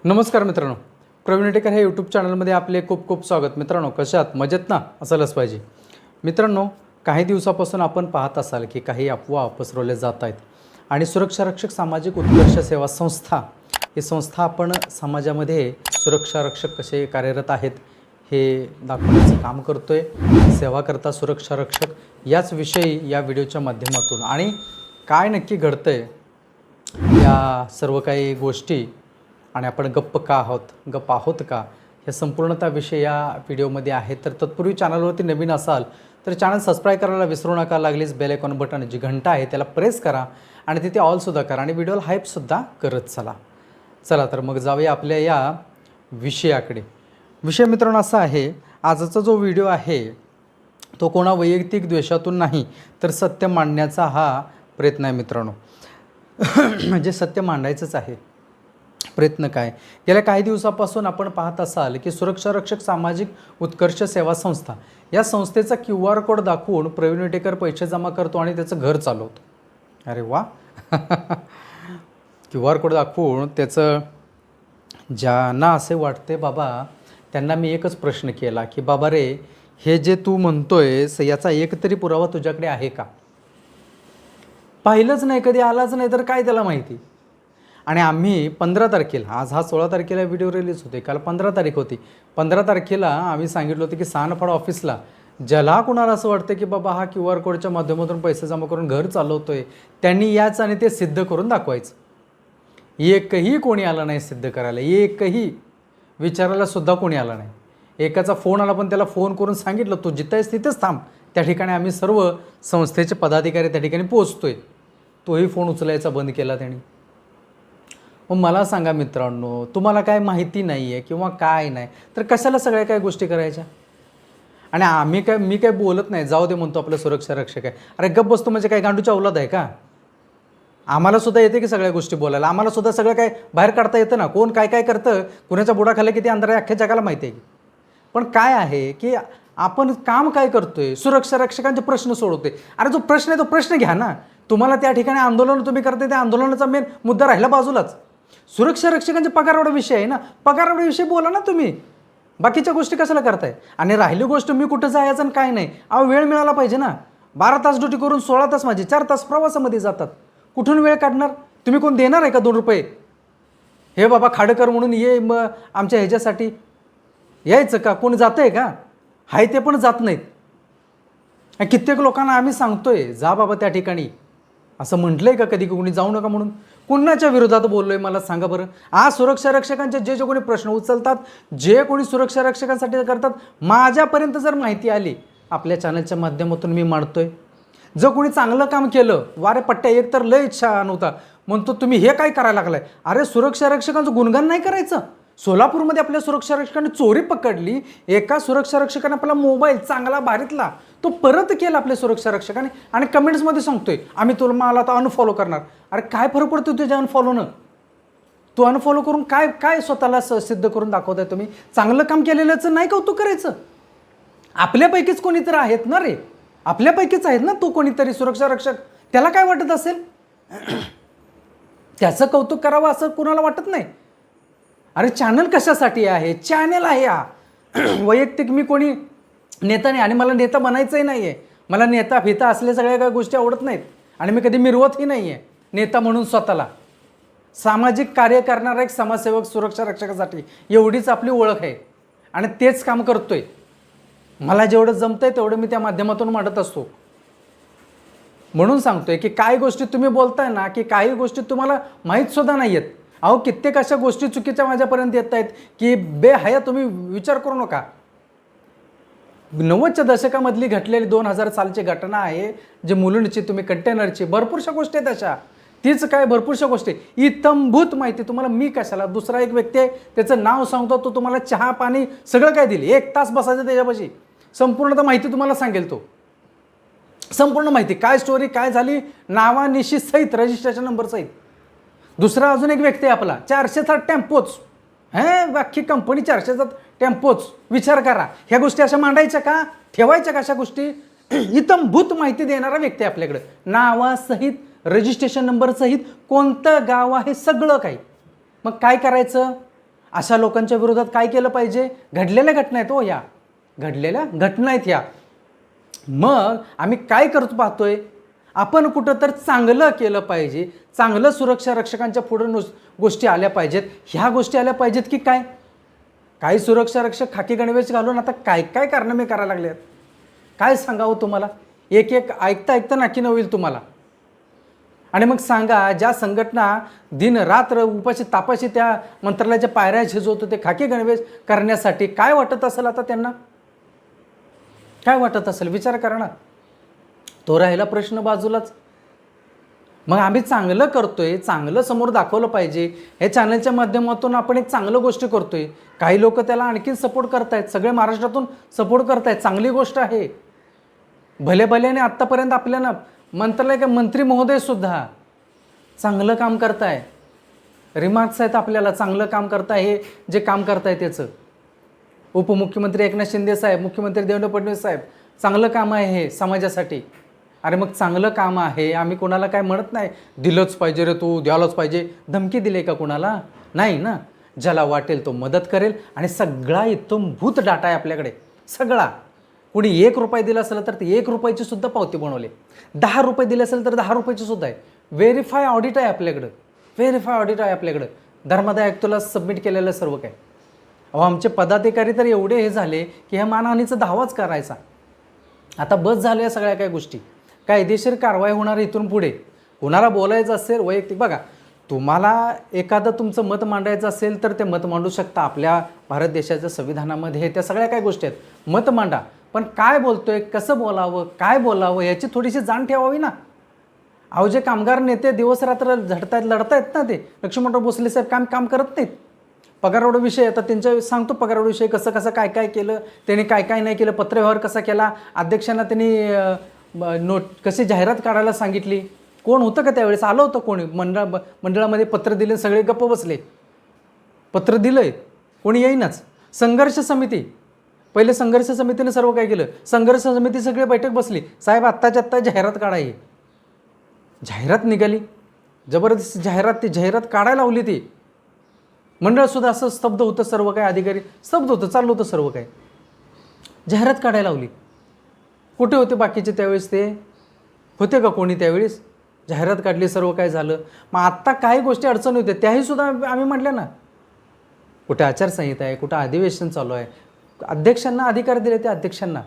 नमस्कार मित्रांनो, प्रवीण टेकर हे यूट्यूब चॅनलमध्ये आपले खूप खूप स्वागत. मित्रांनो, कशात मजेत ना? असायलाच पाहिजे. मित्रांनो, काही दिवसापासून आपण पाहत असाल की काही अफवा पसरवल्या जात आहेत आणि सुरक्षा रक्षक सामाजिक उत्कर्ष सेवा संस्था ही संस्था आपण समाजामध्ये सुरक्षा रक्षक कसे कार्यरत आहेत हे दाखवण्याचं काम करतोय. सेवा करता सुरक्षा रक्षक याच विषयी या व्हिडिओच्या माध्यमातून आणि काय नक्की घडतंय या सर्व काही गोष्टी आणि आपण गप्प आहोत का हे संपूर्णतः विषय या व्हिडिओमध्ये आहे. तर तत्पूर्वी चॅनलवरती नवीन असाल तर चॅनल सबस्क्राईब करायला विसरू नका. लागलीच बेल आयकॉन बटन जी घंटा आहे त्याला प्रेस करा आणि तिथे ऑलसुद्धा करा आणि व्हिडिओला हाईपसुद्धा करत चला. तर मग जाऊया आपल्या या विषयाकडे. विषय मित्रांनो असा आहे, आजचा जो व्हिडिओ आहे तो कोणा वैयक्तिक द्वेषातून नाही तर सत्य मांडण्याचा हा प्रयत्न आहे मित्रांनो. म्हणजे सत्य मांडायचंच आहे. प्रयत्न काय, गेल्या काही दिवसापासून आपण पाहत असाल की सुरक्षा रक्षक सामाजिक उत्कर्ष सेवा संस्था या संस्थेचा QR कोड दाखवून प्रवीण टेकर पैसे जमा करतो आणि त्याचं घर चालवतो. अरे वा. QR कोड दाखवून त्याचं, ज्यांना असे वाटते बाबा त्यांना मी एकच प्रश्न केला की बाबा रे, हे जे तू म्हणतोयस याचा एक तरी पुरावा तुझ्याकडे आहे का? पाहिलंच नाही, कधी आलाच नाही तर काय त्याला माहिती. आणि आम्ही 15 तारखेला, आज हा 16 तारखेला व्हिडिओ रिलीज होते, काल 15 तारीख होती. 15 तारखेला आम्ही सांगितलं होतं की सानपाडा ऑफिसला ज्याला कुणाला असं वाटतं की बाबा हा QR कोडच्या माध्यमातून पैसे जमा करून घर चालवतोय त्यांनी याच आणि ते सिद्ध करून दाखवायचं. एकही कोणी आलं नाही सिद्ध करायला, एकही विचारायला सुद्धा कोणी आलं नाही. एकाचा फोन आला पण त्याला फोन करून सांगितलं तू जिथं आहेस तिथेच थांब. त्या ठिकाणी आम्ही सर्व संस्थेचे पदाधिकारी त्या ठिकाणी पोहोचतोय. तोही फोन उचलायचा बंद केला त्यांनी. मग मला सांगा मित्रांनो, तुम्हाला काय माहिती नाही आहे किंवा काय नाही तर कशाला सगळ्या काय गोष्टी करायच्या? आणि मी काय बोलत नाही, जाऊ दे म्हणतो आपलं सुरक्षा रक्षक आहे. अरे गप्प बसतो म्हणजे काय गांडूच्या औलाद आहे का? आम्हाला सुद्धा येते की सगळ्या गोष्टी बोलायला. आम्हाला सुद्धा सगळं काय बाहेर काढता येतं ना. कोण काय काय करतं, कुणाच्या बुडाखाली किती अंधार आहे अख्ख्या जगाला माहिती आहे. पण काय आहे की आपण काम काय करतोय, सुरक्षा रक्षकांचे प्रश्न सोडवतोय. अरे जो प्रश्न आहे तो प्रश्न घ्या ना. तुम्हाला त्या ठिकाणी आंदोलन तुम्ही करताय, त्या आंदोलनाचा मेन मुद्दा राहिला बाजूलाच. सुरक्षा रक्षकांचे पगारावडा विषय आहे ना, पगारावडा विषय बोला ना तुम्ही. बाकीच्या गोष्टी कशाला करताय? आणि राहिली गोष्ट मी कुठं जायचं आणि काय नाही, वेळ मिळाला पाहिजे ना. 12 तास ड्युटी करून 16 तास माझे 4 तास प्रवासामध्ये जातात. कुठून वेळ काढणार? तुम्ही कोण देणार आहे का 2 रुपये? हे बाबा खाडकर म्हणून ये मग आमच्या ह्याच्यासाठी यायचं का? कोण जातं आहे का? हाय ते पण जात नाहीत. कित्येक लोकांना आम्ही सांगतोय जा बाबा त्या ठिकाणी. असं म्हटलं आहे का कधी कोणी जाऊ नका म्हणून? कुणाच्या विरोधात बोललो आहे मला सांगा बरं. आज सुरक्षा रक्षकांचे जे कोणी प्रश्न उचलतात, जे कोणी सुरक्षा रक्षकांसाठी करतात, माझ्यापर्यंत जर माहिती आली आपल्या चॅनलच्या माध्यमातून मी मांडतोय. जर कोणी चांगलं काम केलं, वारे पट्ट्या एक तर लय इच्छा नव्हता म्हणतो तुम्ही हे काय करायला लागलाय. अरे सुरक्षा रक्षकांचं गुणगान नाही करायचं. सोलापूरमध्ये आपल्या सुरक्षा रक्षकांनी चोरी पकडली. एका सुरक्षा रक्षकाने आपला मोबाईल चांगला भारीतला तो परत केला आपल्या सुरक्षा रक्षकाने आणि कमेंट्समध्ये सांगतोय आम्ही मला आता अनफॉलो करणार. अरे काय फरक पडतो तुझ्या अनफॉलोनं? तू अनफॉलो करून काय स्वतःला सिद्ध करून दाखवताय तुम्ही? चांगलं काम केलेल्याचं नाही कौतुक करायचं. आपल्यापैकीच कोणीतरी आहेत ना रे, आपल्यापैकीच आहेत ना तो कोणीतरी सुरक्षा रक्षक. त्याला काय वाटत असेल? त्याचं कौतुक करावं असं कुणाला वाटत नाही. अरे चॅनल कशासाठी आहे? चॅनल आहे हा. वैयक्तिक मी कोणी नेता नाही आणि मला नेता बनायचंही नाही आहे. मला नेता फिता असल्या सगळ्या काही गोष्टी आवडत नाहीत आणि मी कधी मिरवतही नाही आहे नेता म्हणून स्वतःला. सामाजिक कार्य करणारा एक समाजसेवक सुरक्षा रक्षकासाठी एवढीच आपली ओळख आहे आणि तेच काम करतोय. मला जेवढं जमतंय तेवढं मी त्या माध्यमातून मांडत असतो. म्हणून सांगतोय की काही गोष्टी तुम्ही बोलताय ना की काही गोष्टी तुम्हाला माहीतसुद्धा नाही आहेत. कित्येक अशा गोष्टी चुकीच्या माझ्यापर्यंत येत आहेत की बेहया तुम्ही विचार करू नका. 90च्या दशकामधली घडलेली 2000 सालची घटना आहे. जे मुलुंडची तुम्ही कंटेनरची भरपूरशा गोष्टी आहेत अशा. तीच काय भरपूरशा गोष्टी इतंभूत माहिती तुम्हाला मी कशाला. दुसरा एक व्यक्ती आहे त्याचं नाव सांगतो, तो तुम्हाला चहा पाणी सगळं काय दिली. 1 तास बसायचं त्याच्यापाशी, संपूर्ण माहिती तुम्हाला सांगेल तो. संपूर्ण माहिती काय स्टोरी काय झाली नावानिशी सहित रजिस्ट्रेशन नंबर सहित. दुसरा अजून एक व्यक्ती आहे आपला 407 टेम्पोच. अख्खी कंपनी 407 टेम्पोच. विचार करा ह्या गोष्टी अशा मांडायच्या का, ठेवायच्या का अशा गोष्टी? इतंभूत माहिती देणारा व्यक्ती आपल्याकडे, नावासहित रजिस्ट्रेशन नंबर सहित कोणतं गाव आहे सगळं काही. मग काय करायचं? अशा लोकांच्या विरोधात काय केलं पाहिजे? घडलेल्या घटना आहेत हो, या घडलेल्या घटना आहेत ह्या. मग आम्ही काय करतो पाहतोय? आपण कुठं तर चांगलं केलं पाहिजे, चांगलं सुरक्षा रक्षकांच्या पुढं गोष्टी आल्या पाहिजेत. ह्या गोष्टी आल्या पाहिजेत की काय? काही सुरक्षा रक्षक खाकी गणवेश घालून आता काय काय कारनामे करायला लागले आहेत, काय सांगावं तुम्हाला? एक एक ऐकता ऐकता नाकी नऊ येईल तुम्हाला. आणि मग सांगा, ज्या संघटना दिन रात्र उपाशी तापाशी त्या मंत्रालयाच्या पायऱ्या झिजवत होते खाकी गणवेश करण्यासाठी, काय वाटत असेल आता त्यांना? काय वाटत असेल विचार करा ना. तो राहिला प्रश्न बाजूलाच. मग आम्ही चांगलं करतोय, चांगलं समोर दाखवलं पाहिजे. हे चॅनलच्या माध्यमातून आपण एक चांगलं गोष्टी करतोय, काही लोक त्याला आणखीन सपोर्ट करतायत, सगळे महाराष्ट्रातून सपोर्ट करतायत, चांगली गोष्ट आहे. भले भल्याने आत्तापर्यंत आपल्याला मंत्रालय मंत्री महोदय सुद्धा चांगलं काम करताय, रिमार्क्स आहेत आपल्याला, चांगलं काम करताय. हे जे काम करताय त्याचं उपमुख्यमंत्री एकनाथ शिंदे साहेब, मुख्यमंत्री देवेंद्र फडणवीस साहेब, चांगलं काम आहे हे समाजासाठी. अरे मग चांगलं काम आहे, आम्ही कोणाला काय म्हणत नाही दिलंच पाहिजे रे तू, द्यायलाच पाहिजे, धमकी दिली का कोणाला? नाही ना. ज्याला वाटेल तो मदत करेल. आणि सगळा इत्थंभूत डाटा आहे आपल्याकडे, सगळा. कुणी 1 रुपया दिला असेल तर ते 1 रुपयाची सुद्धा पावती बनवली, 10 रुपये दिले असेल तर 10 रुपयाची सुद्धा आहे. व्हेरीफाय ऑडिट आहे आपल्याकडं, व्हेरीफाय ऑडिट आहे आपल्याकडं. धर्मादाय आयुक्ताला सबमिट केलेलं सर्व काय. अहो आमचे पदाधिकारी तर एवढे हे झाले की ह्या मानहानीचा दावाच करायचा. आता बस झाल्या सगळ्या काय गोष्टी. कायदेशीर कारवाई होणार इथून पुढे. कुणाला बोलायचं असेल वैयक्तिक, बघा तुम्हाला एखादं तुमचं मत मांडायचं असेल तर ते मत मांडू शकता. आपल्या भारत देशाच्या संविधानामध्ये त्या सगळ्या काय गोष्टी आहेत, मत मांडा. पण काय बोलतोय, कसं बोलावं, काय बोलावं याची थोडीशी जाण ठेवावी ना. अहो जे कामगार नेते दिवस रात्र झटतायत, लढतायत ना, ते लक्ष्मणराव भोसले साहेब काम करत नाहीत. पगारवाढ विषय आता त्यांच्या सांगतो, पगारवाढ विषय कसं कसं काय काय केलं त्यांनी, काय काय नाही केलं, पत्रव्यवहार कसा केला, अध्यक्षांना त्यांनी कशी जाहिरात काढायला सांगितली. कोण होतं का त्यावेळेस? आलं होतं कोणी? मंडळामध्ये पत्र दिले, सगळे गप्प बसले. पत्र दिलंय, कोणी येईनाच. संघर्ष समिती, पहिले संघर्ष समितीने सर्व काय केलं, संघर्ष समिती सगळी बैठक बसली, साहेब आत्ताच्या आत्ता जाहिरात काढायची. जाहिरात निघाली, जबरदस्त जाहिरात, ती जाहिरात काढायला लावली. ती मंडळसुद्धा असं स्तब्ध होतं, सर्व काय अधिकारी स्तब्ध होतं, चाललं होतं सर्व काय. जाहिरात काढायला लावली. कुठे होते बाकीचे त्यावेळेस? ते होते का कोणी त्यावेळेस? जाहिरात काढली, सर्व काय झालं. मग आत्ता काही गोष्टी अडचणी होत्या, त्याही सुद्धा आम्ही म्हटल्या ना. कुठे आचारसंहिता आहे, कुठं अधिवेशन चालू आहे, अध्यक्षांना अधिकार दिले. त्या अध्यक्षांना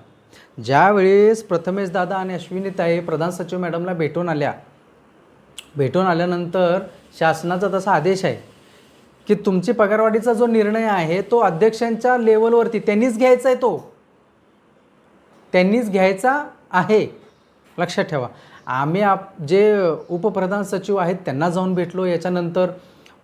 ज्यावेळेस प्रथमेश दादा आणि अश्विनीताई प्रधान सचिव मॅडमला भेटून आल्यानंतर शासनाचा तसा आदेश आहे की तुमची पगारवाढीचा जो निर्णय आहे तो अध्यक्षांच्या लेवलवरती त्यांनीच घ्यायचा आहे, तो त्यांनीच घ्यायचा आहे, लक्षात ठेवा. आम्ही जे उपप्रधान सचिव आहेत त्यांना जाऊन भेटलो, याच्यानंतर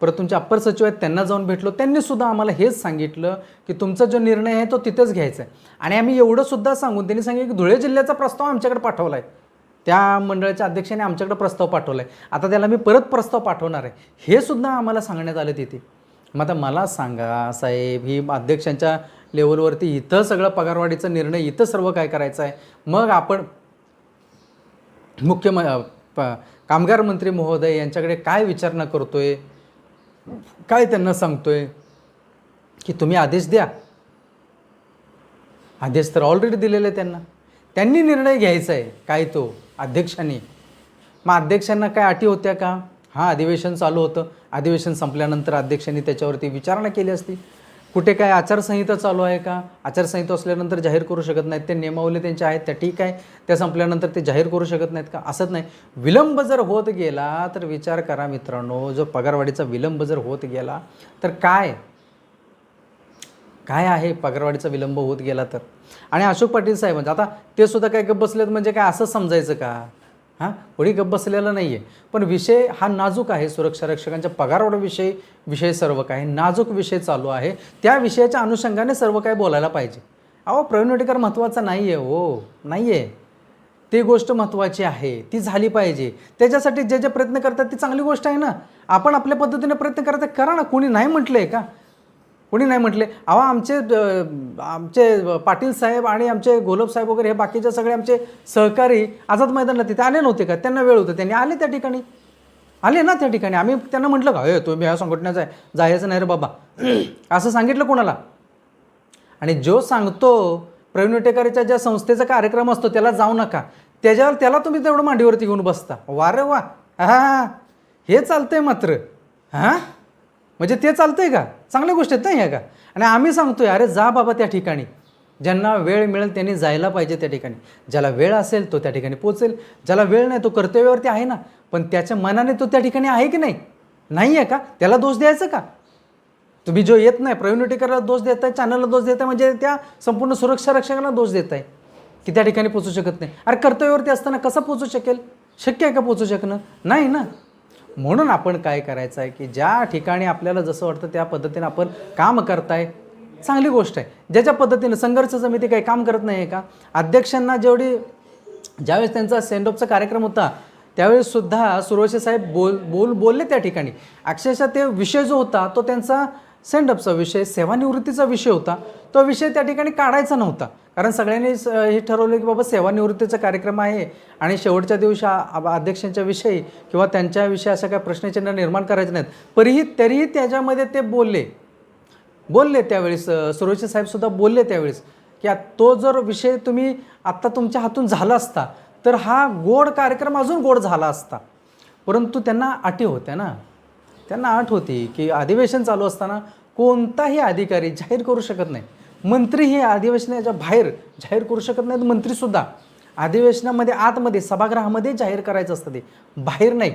परत तुमचे अप्पर सचिव आहेत त्यांना जाऊन भेटलो. त्यांनीसुद्धा आम्हाला हेच सांगितलं की तुमचा जो निर्णय आहे तो तिथेच घ्यायचा आहे. आणि आम्ही एवढंसुद्धा सांगून त्यांनी सांगितलं की धुळे जिल्ह्याचा प्रस्ताव आमच्याकडे पाठवला आहे, त्या मंडळाच्या अध्यक्षाने आमच्याकडे प्रस्ताव पाठवला आहे, आता त्याला मी परत प्रस्ताव पाठवणार आहे, हे सुद्धा आम्हाला सांगण्यात आलं तिथे. मग आता मला सांगा साहेब, ही अध्यक्षांच्या लेवलवरती इथं सगळं पगारवाढीचा निर्णय, इथं सर्व काय करायचं आहे, मग आपण कामगार मंत्री महोदय यांच्याकडे काय विचारणा करतोय, काय त्यांना सांगतोय की तुम्ही आदेश द्या. आदेश तर ऑलरेडी दिलेले आहे त्यांना, त्यांनी निर्णय घ्यायचा आहे काय तो अध्यक्षांनी. मग अध्यक्षांना काय अटी होत्या का? हां, अधिवेशन चालू होतं, अधिवेशन संपल्यानंतर अध्यक्षांनी त्याच्यावरती विचारणा केली असती. कुठे काय आचारसंहिता चालू आहे का? आचारसंहिता असल्यानंतर जाहीर करू शकत नाहीत, ते नियमावली त्यांच्या आहेत त्या, ठीक आहे, त्या संपल्यानंतर ते जाहीर करू शकत नाहीत का? असंच नाही. विलंब जर होत गेला तर विचार करा मित्रांनो, जो पगारवाढीचा विलंब जर होत गेला तर काय आहे पगारवाढीचा विलंब होत गेला तर? आणि अशोक पाटील साहेब म्हणजे आता ते सुद्धा काय गप्प बसलेत म्हणजे काय असं समजायचं का? हां, कोणी गप्प बसलेलं नाही आहे. पण विषय हा नाजूक आहे, सुरक्षा रक्षकांच्या पगारवाढीविषयी सर्व काही नाजूक विषय चालू आहे, त्या विषयाच्या अनुषंगाने सर्व काही बोलायला पाहिजे. अहो प्रवीण वडेकर महत्त्वाचा नाही आहे हो, नाही आहे, ती गोष्ट महत्त्वाची आहे, ती झाली पाहिजे. त्याच्यासाठी जे प्रयत्न करतात ती चांगली गोष्ट आहे ना. आपण आपल्या पद्धतीने प्रयत्न करतात, करा ना. कोणी नाही म्हटलं आहे का? कोणी नाही म्हटले. अहो आमचे पाटील साहेब आणि आमचे घोलप साहेब वगैरे हे बाकीचे सगळे आमचे सहकारी आझाद मैदानाला तिथे आले नव्हते का? त्यांना वेळ होतं, त्यांनी आले त्या ठिकाणी. आले ना त्या ठिकाणी. आम्ही त्यांना म्हटलं का तुम्ही ह्या संघटनेचा आहे, जायचं नाही रे बाबा असं सांगितलं कोणाला? आणि जो सांगतो प्रवीण विटेकरच्या ज्या संस्थेचा कार्यक्रम असतो त्याला जाऊ नका, त्याला तुम्ही तेवढं मांडीवरती घेऊन बसता. वा रे वा, हां हे चालतंय मात्र. हां म्हणजे ते चालतंय का? चांगल्या गोष्टी आहेत नाही ह्या का? आणि आम्ही सांगतोय अरे जा बाबा त्या ठिकाणी, ज्यांना वेळ मिळेल त्यांनी जायला पाहिजे त्या ठिकाणी. ज्याला वेळ असेल तो त्या ठिकाणी पोचेल, ज्याला वेळ नाही तो कर्तव्यावरती आहे ना, पण त्याच्या मनाने तो त्या ठिकाणी आहे की नाही? नाही आहे का? त्याला दोष द्यायचा का? तुम्ही जो येत नाही प्रवीण विटेकरला दोष देताय, चॅनलला दोष देताय, म्हणजे त्या संपूर्ण सुरक्षा रक्षकांना दोष देताय की त्या ठिकाणी पोचू शकत नाही. अरे कर्तव्यावरती असताना कसं पोचू शकेल? शक्य आहे का पोचू शकणं? नाही ना. म्हणून आपण काय करायचं आहे की ज्या ठिकाणी आपल्याला जसं वाटतं त्या पद्धतीने आपण काम करताय, चांगली गोष्ट आहे. ज्याच्या पद्धतीनं संघर्ष समिती काही काम करत नाही आहे का? अध्यक्षांना ज्यावेळेस त्यांचा सेंड ऑफचा कार्यक्रम होता त्यावेळेससुद्धा सुरवसे साहेब बोलले त्या ठिकाणी. अक्षरशः ते विषय जो होता तो त्यांचा सेंड ऑफचा विषय, सेवानिवृत्तीचा विषय होता. तो विषय त्या ठिकाणी काढायचा नव्हता, कारण सगळ्यांनी हे ठरवलं की बाबा सेवानिवृत्तीचा कार्यक्रम आहे आणि शेवटच्या दिवशी अध्यक्षांच्या विषयी किंवा त्यांच्याविषयी अशा काही प्रश्नचिन्ह निर्माण करायचे नाहीत. तरीही त्याच्यामध्ये ते बोलले त्यावेळेस सुरवसे साहेबसुद्धा बोलले त्यावेळेस की तो जर विषय तुम्ही आत्ता तुमच्या हातून झाला असता तर हा गोड कार्यक्रम अजून गोड झाला असता. परंतु त्यांना अटी होत्या ना, त्यांना अट होती की अधिवेशन चालू असताना कोणताही अधिकारी जाहीर करू शकत नाही. मंत्री हे अधिवेशनाच्या बाहेर जाहीर करू शकत नाहीत. मंत्रीसुद्धा अधिवेशनामध्ये आतमध्ये सभागृहामध्ये जाहीर करायचं असतं, ते बाहेर नाही.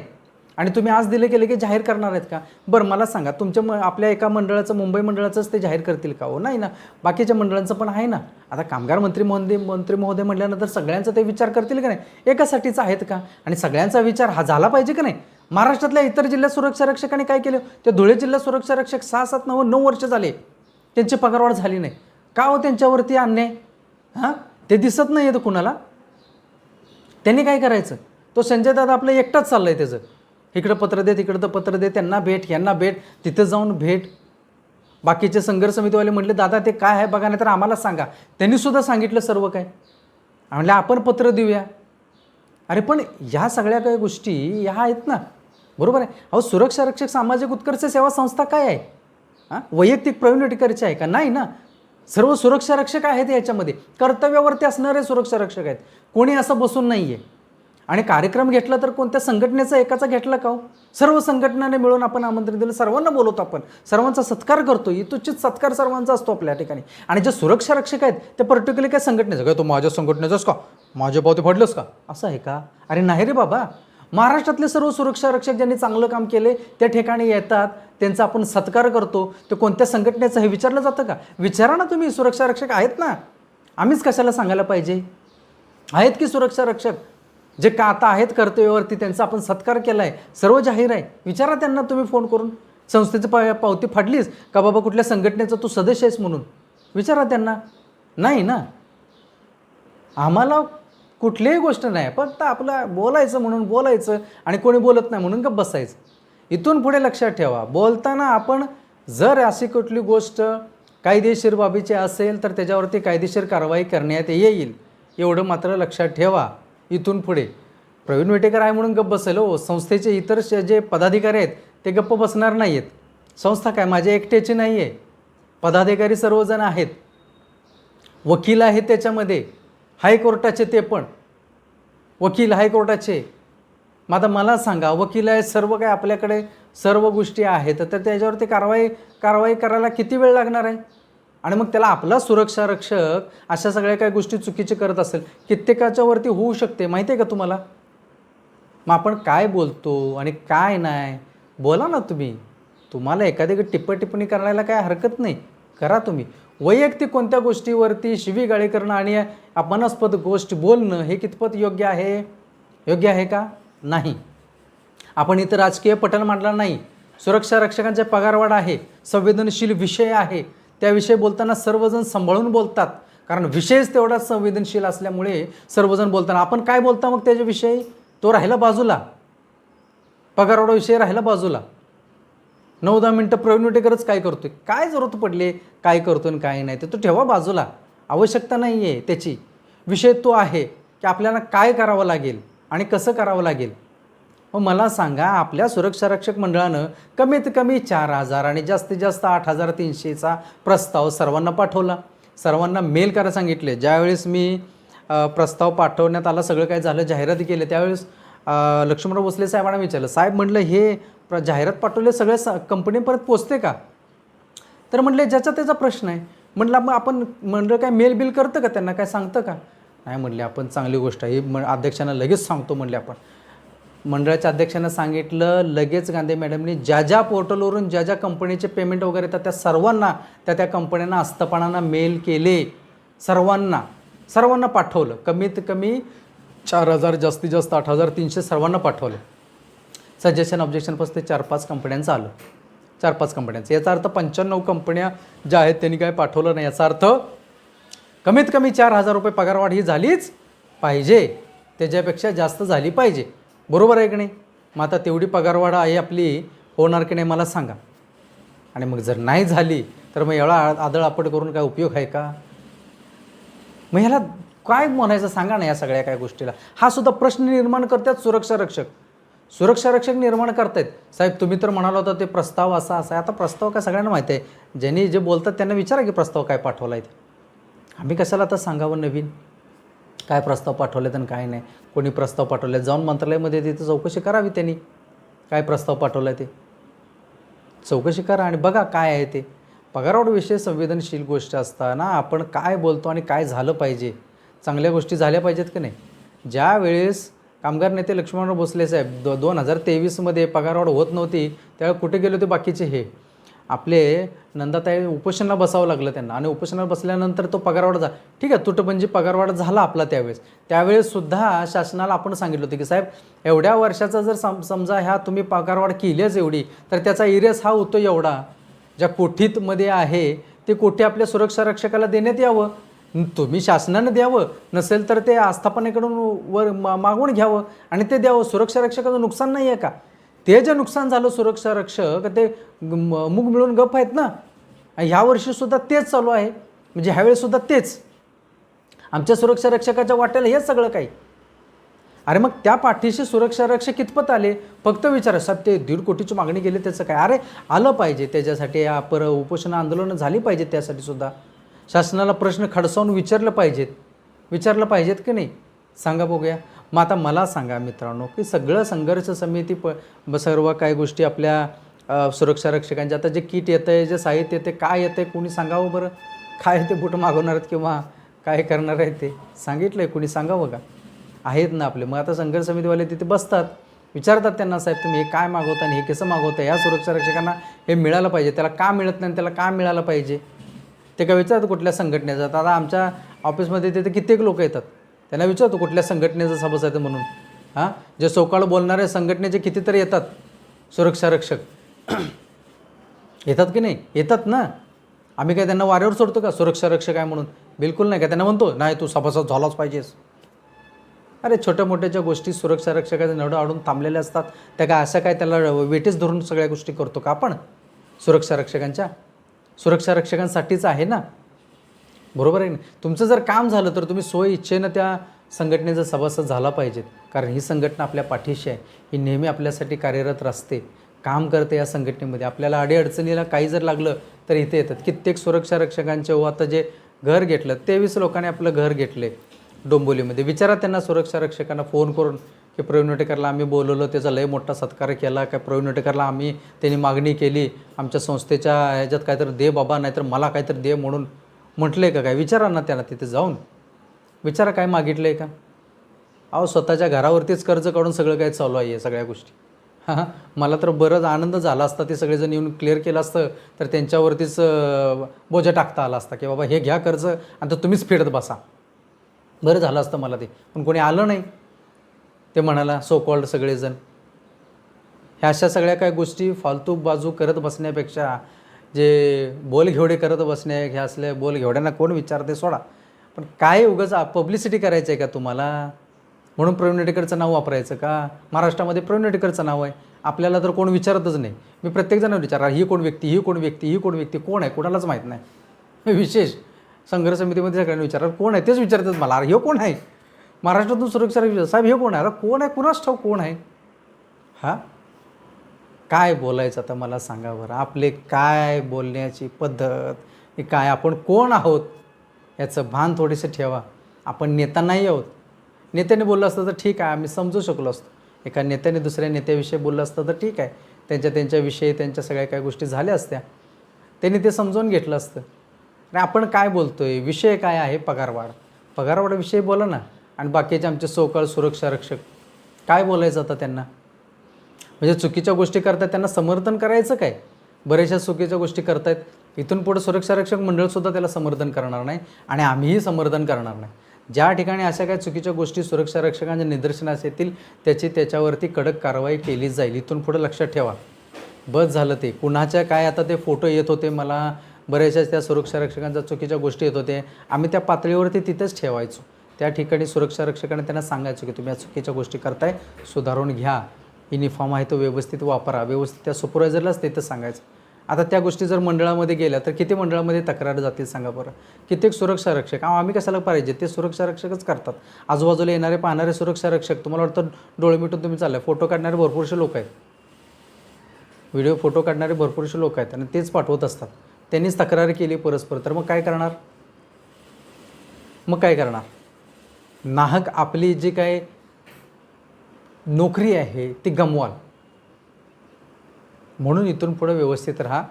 आणि तुम्ही आज दिले गेले की जाहीर करणार आहेत का? बरं मला सांगा, आपल्या एका मंडळाचं, मुंबई मंडळाचंच ते जाहीर करतील का? हो नाही ना. बाकीच्या मंडळांचं पण आहे ना. आता कामगार मंत्री महोदय म्हटल्यानंतर सगळ्यांचा ते विचार करतील का नाही? एकासाठीच आहेत का? आणि सगळ्यांचा विचार हा झाला पाहिजे का नाही? महाराष्ट्रातल्या इतर जिल्हा सुरक्षा रक्षकांनी काय केलं? ते धुळे जिल्हा सुरक्षा रक्षक 6, 7, 9 वर्ष झाले त्यांची पगारवाढ झाली नाही का? हो त्यांच्यावरती अन्याय हां ते दिसत नाही आहे कुणाला? त्यांनी काय करायचं? तो संजय दादा आपलं एकटाच चाललं आहे त्याचं, इकडं पत्र दे तिकडं तर पत्र दे, त्यांना भेट यांना भेट, तिथं जाऊन भेट. बाकीचे संघर्ष समितीवाले म्हटले दादा ते काय आहे बघा नाही तर आम्हाला सांगा. त्यांनीसुद्धा सांगितलं सर्व काय. म्हणलं आपण पत्र देऊया. अरे पण ह्या सगळ्या काही गोष्टी ह्या आहेत ना, बरोबर आहे. अहो सुरक्षा रक्षक सामाजिक उत्कर्ष सेवा संस्था काय आहे? हां वैयक्तिक प्रवीण विटेकरची आहे का? नाही ना. सर्व सुरक्षा रक्षक आहेत याच्यामध्ये, कर्तव्यावरती असणारे सुरक्षा रक्षक आहेत. कोणी असं बसून नाही आहे. आणि कार्यक्रम घेतला तर कोणत्या संघटनेचा एकाचा घेतला का हो? सर्व संघटनाने मिळून आपण आमंत्रण दिलं, सर्वांना बोलवतो आपण, सर्वांचा सत्कार करतो. इतुचित सत्कार सर्वांचा असतो आपल्या ठिकाणी. आणि जे सुरक्षा रक्षक आहेत ते पर्टिक्युलर काय संघटनेचं काय, तो माझ्या संघटनेचाच का, माझे पावते फाडलंस का, असं आहे का? अरे नाही रे बाबा. महाराष्ट्रातले सर्व सुरक्षा रक्षक ज्यांनी चांगलं काम केले त्या ठिकाणी येतात, त्यांचा आपण सत्कार करतो. ते कोणत्या संघटनेचं हे विचारलं जातं का? विचारा ना तुम्ही. सुरक्षा रक्षक आहेत ना. आम्हीच कशाला सांगायला पाहिजे? आहेत की सुरक्षा रक्षक जे का आता आहेत कर्तव्यावरती, त्यांचा आपण सत्कार केला आहे, सर्व जाहीर आहे. विचारा त्यांना तुम्ही फोन करून, संस्थेचं पावती फाडलीस का बाबा, कुठल्या संघटनेचा तू सदस्य आहेस म्हणून विचारा त्यांना. नाही ना. आम्हाला कुठलीही गोष्ट नाही, फक्त आपलं बोलायचं म्हणून बोलायचं आणि कोणी बोलत नाही म्हणून का बसायचं. इथून पुढे लक्षात ठेवा, बोलताना आपण जर अशी कुठली गोष्ट कायदेशीर बाबीची असेल तर त्याच्यावरती कायदेशीर कारवाई करण्यात येईल, एवढं मात्र लक्षात ठेवा. इथून पुढे प्रवीण विटेकर आहे म्हणून गप्प बसेल हो. संस्थेचे इतर जे पदाधिकारी आहेत ते गप्प बसणार नाही आहेत. संस्था काय माझ्या एकट्याची नाही आहे, पदाधिकारी सर्वजण आहेत, वकील आहेत त्याच्यामध्ये, हायकोर्टाचे, ते पण वकील हायकोर्टाचे. मग आता मला सांगा, वकील आहे, सर्व काय आपल्याकडे सर्व गोष्टी आहेत, तर त्याच्यावरती कारवाई करायला किती वेळ लागणार आहे? आणि मग त्याला आपला सुरक्षा रक्षक अशा सगळ्या काही गोष्टी चुकीचे करत असेल, कित्येकाच्या वरती होऊ शकते, माहिती आहे का तुम्हाला? मग आपण काय बोलतो आणि काय नाही बोला ना तुम्ही. तुम्हाला एखादी टिप्पणी करायला काय हरकत नाही, करा तुम्ही. वैयक्तिक कोणत्या गोष्टीवरती शिवीगाळी करणं आणि अपमानास्पद गोष्ट बोलणं हे कितपत योग्य आहे? योग्य आहे का? नाही. आपण इथं राजकीय पटल मांडला नाही. सुरक्षा रक्षकांचे पगारवाढ आहे, संवेदनशील विषय आहे, त्याविषयी बोलताना सर्वजण सांभाळून बोलतात, कारण विषयच तेवढा संवेदनशील असल्यामुळे सर्वजण बोलताना आपण काय बोलता मग त्याच्याविषयी, तो राहिला बाजूला, पगारवाढा विषय राहिला बाजूला. 9-10 मिनटं प्रवीण विटेकरच काय करतोय, काय जरूरत पडली, काय करतोय आणि काय नाही, ते तो ठेवा बाजूला, आवश्यकता नाही आहे त्याची. विषय तो आहे की आपल्याला काय करावं लागेल आणि कसं करावं लागेल. मग मला सांगा, आपल्या सुरक्षा रक्षक मंडळानं कमीत कमी 4,000 आणि जास्तीत जास्त 8,300चा प्रस्ताव सर्वांना पाठवला. सर्वांना मेल करायला सांगितले. ज्यावेळेस मी प्रस्ताव पाठवण्यात आला, सगळं काय झालं, जाहिराती केले, त्यावेळेस लक्ष्मणराव भोसले साहेबांना विचारलं, साहेब म्हटलं हे जाहिरात पाठवले सगळ्या कंपनीपर्यंत पोचते का? तर म्हटले ज्याचा त्याचा प्रश्न आहे. म्हटलं मग आपण मंडळ काय मेल बिल करतं का, त्यांना काय सांगतं का? नाही म्हटले, आपण चांगली गोष्ट आहे ही अध्यक्षांना लगेच सांगतो म्हटले. आपण मंडळाच्या अध्यक्षांना सांगितलं. लगेच गांधी मॅडमनी ज्या ज्या पोर्टलवरून ज्या ज्या कंपनीचे पेमेंट वगैरे येतात त्या सर्वांना त्या कंपन्यांना आस्थापनांना मेल केले. सर्वांना पाठवलं. कमीत कमी 4,000 जास्तीत जास्त 8,300 सर्वांना पाठवले. सजेशन ऑब्जेक्शन पासून ते 4-5 कंपन्यांचं आलं. 4-5 कंपन्यांचं. याचा अर्थ 95 कंपन्या ज्या आहेत त्यांनी काय पाठवलं नाही. याचा अर्थ कमीत कमी 4,000 रुपये पगारवाढ ही झालीच पाहिजे, त्याच्यापेक्षा जास्त झाली पाहिजे. बरोबर आहे की नाही? मग आता तेवढी पगारवाढ आहे आपली होणार की नाही मला सांगा. आणि मग जर नाही झाली तर मग एवढा आदळआपट करून काय उपयोग आहे का? मग ह्याला काय म्हणायचं सांगा ना या सगळ्या काय गोष्टीला. हा सुद्धा प्रश्न निर्माण करतात सुरक्षा रक्षक निर्माण करतायत. साहेब तुम्ही तर म्हणाला होता ते प्रस्ताव असा आहे. आता प्रस्ताव काय सगळ्यांना माहिती आहे. ज्यांनी जे बोलतात त्यांना विचारा की प्रस्ताव काय पाठवला आहे. आम्ही कशाला आता सांगावं नवीन काय प्रस्ताव पाठवले आणि काय नाही. कोणी प्रस्ताव पाठवले जाऊन मंत्रालयामध्ये तिथे चौकशी करावी. त्यांनी काय प्रस्ताव पाठवला ते चौकशी करा आणि बघा काय आहे ते. पगारवाढीविषयी संवेदनशील गोष्ट असताना आपण काय बोलतो आणि काय झालं पाहिजे, चांगल्या गोष्टी झाल्या पाहिजेत की नाही. ज्या वेळेस कामगार नेते लक्ष्मणराव भोसले साहेब 2023मध्ये पगारवाढ होत नव्हती त्यावेळी कुठे गेले होते बाकीचे हे आपले नंदाताई उपोषणाला बसावं लागलं त्यांना. आणि उपोषणाला बसल्यानंतर तो पगारवाढ झाला. ठीक आहे, तुटपुंजी पगारवाढ झाला आपला त्यावेळेससुद्धा शासनाला आपण सांगितलं होतं की साहेब एवढ्या वर्षाचा जर समजा ह्या तुम्ही पगारवाढ केलीच एवढी तर त्याचा इरेस हा होतो एवढा. ज्या कोठीतमध्ये आहे ते कोठी आपल्या सुरक्षा रक्षकाला देण्यात यावं. तुम्ही शासनानं द्यावं, नसेल तर ते आस्थापनेकडून वर मागवून घ्यावं आणि ते द्यावं. सुरक्षा रक्षकाचं नुकसान नाही आहे का? ते जे नुकसान झालं सुरक्षा रक्षक ते मूग मिळून गप आहेत ना. ह्या वर्षीसुद्धा तेच चालू आहे. म्हणजे ह्यावेळेससुद्धा तेच आमच्या सुरक्षा रक्षकाच्या वाट्याला हेच सगळं काही. अरे मग त्या पाठीशी सुरक्षा रक्षक कितपत आले फक्त विचारा. साहेब ते 1.5 कोटीची मागणी केली त्याचं काय? अरे आलं पाहिजे त्याच्यासाठी. उपोषण आंदोलनं झाली पाहिजेत. त्यासाठी सुद्धा शासनाला प्रश्न खडसावून विचारलं पाहिजेत की नाही? सांगा बघूया. मग आता मला सांगा मित्रांनो की सगळं संघर्ष समिती सर्व काय गोष्टी आपल्या सुरक्षा रक्षकांच्या आता जे किट येतं आहे, जे साहित्य येते, काय येतं आहे कोणी सांगावं बरं. काय ते बुट मागवणार आहेत किंवा काय करणार आहेत ते सांगितलं आहे कोणी सांगावं का? आहेत ना आपले. मग आता संघर्ष समितीवाले तिथे बसतात, विचारतात त्यांना, साहेब तुम्ही हे काय मागवता आणि हे कसं मागवता? या सुरक्षा रक्षकांना हे मिळालं पाहिजे, त्याला का मिळत नाही, त्याला का मिळालं पाहिजे ते काय विचारतो कुठल्या संघटनेचं. आता आमच्या ऑफिसमध्ये तिथे कित्येक लोक येतात, त्यांना विचारतो कुठल्या संघटनेचं सभासद आहे म्हणून. जे सोकाळ बोलणारे संघटनेचे कितीतरी येतात सुरक्षा रक्षक येतात की नाही? येतात ना. आम्ही काय त्यांना वाऱ्यावर सोडतो का सुरक्षा रक्षक आहे म्हणून? बिलकुल नाही. का त्यांना म्हणतो नाही तू सभासद झालाच पाहिजेस? अरे छोट्या मोठ्याच्या गोष्टी सुरक्षा रक्षकाचे नडं आडून थांबलेल्या असतात. त्या काय असं काय त्याला वेटेच धरून सगळ्या गोष्टी करतो का आपण? सुरक्षा रक्षकांसाठीच आहे ना. बरोबर आहे ना. तुमचं जर काम झालं तर तुम्ही सोय इच्छेनं त्या संघटनेचा सभासद झाला पाहिजेत. कारण ही संघटना आपल्या पाठीशी आहे. ही नेहमी आपल्यासाठी कार्यरत असते, काम करते या संघटनेमध्ये. आपल्याला अडीअडचणीला काही जर लागलं तर इथे येतात. कित्येक सुरक्षा रक्षकांचे आता जे घर घेतलं 23 लोकांनी आपलं घर घेतले डोंबिवलीमध्ये. विचारा त्यांना सुरक्षा रक्षकांना फोन करून की प्रवीण वटेकरला आम्ही बोलवलं, त्याचा लय मोठा सत्कार केला काय? प्रवीण वटेकरला त्यांनी मागणी केली आमच्या संस्थेच्या ह्याच्यात काहीतरी दे बाबा, नाहीतर मला काहीतरी दे म्हणून म्हटलं का काय? विचारा ना त्यांना, तिथे जाऊन विचारा काय मागितलं आहे का? अहो स्वतःच्या घरावरतीच कर्ज काढून सगळं काय चालू आहे सगळ्या गोष्टी. मला तर बरंच आनंद झाला असता ते सगळेजण येऊन क्लिअर केलं असतं तर त्यांच्यावरतीच बोजा टाकता आला असता की बाबा हे घ्या कर्ज आणि तर तुम्हीच फेडत बसा. बरं झालं असतं मला ते. पण कोणी आलं नाही. ते म्हणाला सो कॉल्ड सगळेजण. ह्या अशा सगळ्या काय गोष्टी फालतू बाजू करत बसण्यापेक्षा जे बोलघेवडे करत बसणे, ह्या असल्या बोलघेवड्यांना कोण विचारते सोडा. पण काय उगाच पब्लिसिटी करायचं आहे का तुम्हाला? म्हणून प्रवीण वटेकरचं नाव वापरायचं का? महाराष्ट्रामध्ये प्रवीण वटेकरचं नाव आहे. आपल्याला तर कोण विचारतच नाही. मी प्रत्येकजण विचारणार ही कोण व्यक्ती कोण आहे कोणालाच माहीत नाही. विशेष संघर्ष समितीमध्ये सगळ्यांना विचारणार कोण आहे तेच विचारतात मला. अरे हे कोण आहे? महाराष्ट्रातून सुरक्षा साहेब हे कोण आहे? अरे कोण आहे? कुणाच ठाऊक कोण आहे? हां, काय बोलायचं आता मला सांगा बरं. आपले काय बोलण्याची पद्धत, हे काय, आपण कोण आहोत याचं भान थोडेसे ठेवा. आपण नेता नाही आहोत. नेत्याने बोललं असतं तर ठीक आहे, आम्ही समजू शकलो असतो. एका नेत्याने दुसऱ्या नेत्याविषयी बोललं असतं तर ठीक आहे, त्यांच्याविषयी त्यांच्या सगळ्या काही गोष्टी झाल्या असत्या, त्यांनी ते समजून घेतलं असतं. आणि आपण काय बोलतो आहे, विषय काय आहे, पगारवाढ. पगारवाढविषयी बोला ना. आणि बाकीचे आमचे सोकाळ सुरक्षा रक्षक काय बोलायचं आता त्यांना. म्हणजे चुकीच्या गोष्टी करतात त्यांना समर्थन करायचं काय. बऱ्याचशा चुकीच्या गोष्टी करतायत, इथून पुढे सुरक्षा रक्षक मंडळसुद्धा त्याला समर्थन करणार नाही आणि आम्हीही समर्थन करणार नाही. ज्या ठिकाणी अशा काही चुकीच्या गोष्टी सुरक्षा रक्षकांच्या निदर्शनास येतील त्याच्यावरती कडक कारवाई केली जाईल. इथून पुढे लक्षात ठेवा. बस झालं ते. कुणाच्या काय आता ते फोटो येत होते मला, बऱ्याचशा त्या सुरक्षा रक्षकांच्या चुकीच्या गोष्टी येत होते, आम्ही त्या पातळीवरती तिथंच ठेवायचो. त्या ठिकाणी सुरक्षा रक्षकाने त्यांना सांगायचं की तुम्ही या चुकीच्या गोष्टी करताय, सुधारून घ्या. युनिफॉर्म आहे तो व्यवस्थित वापरा. व्यवस्थित त्या सुपरवायझरलाच तिथं सांगायचं. आता त्या गोष्टी जर मंडळामध्ये गेल्या तर किती मंडळामध्ये तक्रार जातील सांगा बरं. कित्येक सुरक्षा रक्षक आम्ही कशाला पाहिजे, ते सुरक्षा रक्षकच करतात. आजूबाजूला येणारे पाहणारे सुरक्षा रक्षक तुम्हाला वाटतं डोळे मिटून तुम्ही चाललाय. फोटो काढणारे भरपूरसे लोक आहेत, व्हिडिओ फोटो काढणारे भरपूरसे लोक आहेत आणि तेच पाठवत असतात. त्यांनीच तक्रार केली परस्पर, तर मग काय करणार. मग काय करणार. नाहक आपली जी काय नोकरी आहे ती गमवाल. म्हणून इथून पुढे व्यवस्थित राहा.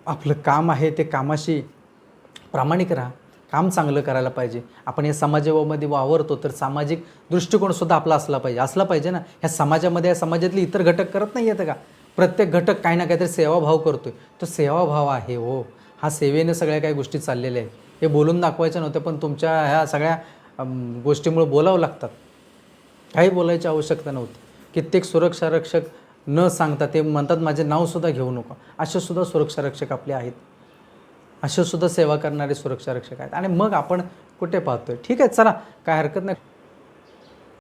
आपलं काम आहे ते कामाशी प्रामाणिक राहा. काम चांगलं करायला पाहिजे. आपण या समाजामध्ये वावरतो तर सामाजिक दृष्टिकोनसुद्धा आपला असला पाहिजे ना. ह्या समाजामध्ये या समाजातले इतर घटक करत नाही आहेत का. प्रत्येक घटक काही ना काहीतरी सेवाभाव करतोय. तो सेवाभाव आहे हो. हा सेवेने सगळ्या काही गोष्टी चाललेल्या आहेत. हे बोलून दाखवायचं नव्हतं, पण तुमच्या ह्या सगळ्या गोष्टीमुळे बोलावं लागतात. काही बोलायची आवश्यकता नव्हती. कित्येक सुरक्षा रक्षक न सांगता ते म्हणतात माझे नावसुद्धा घेऊ नका. असेसुद्धा सुरक्षा रक्षक आपले आहेत. असेसुद्धा सेवा करणारे सुरक्षा रक्षक आहेत. आणि मग आपण कुठे पाहतोय. ठीक आहे, चला काय हरकत नाही.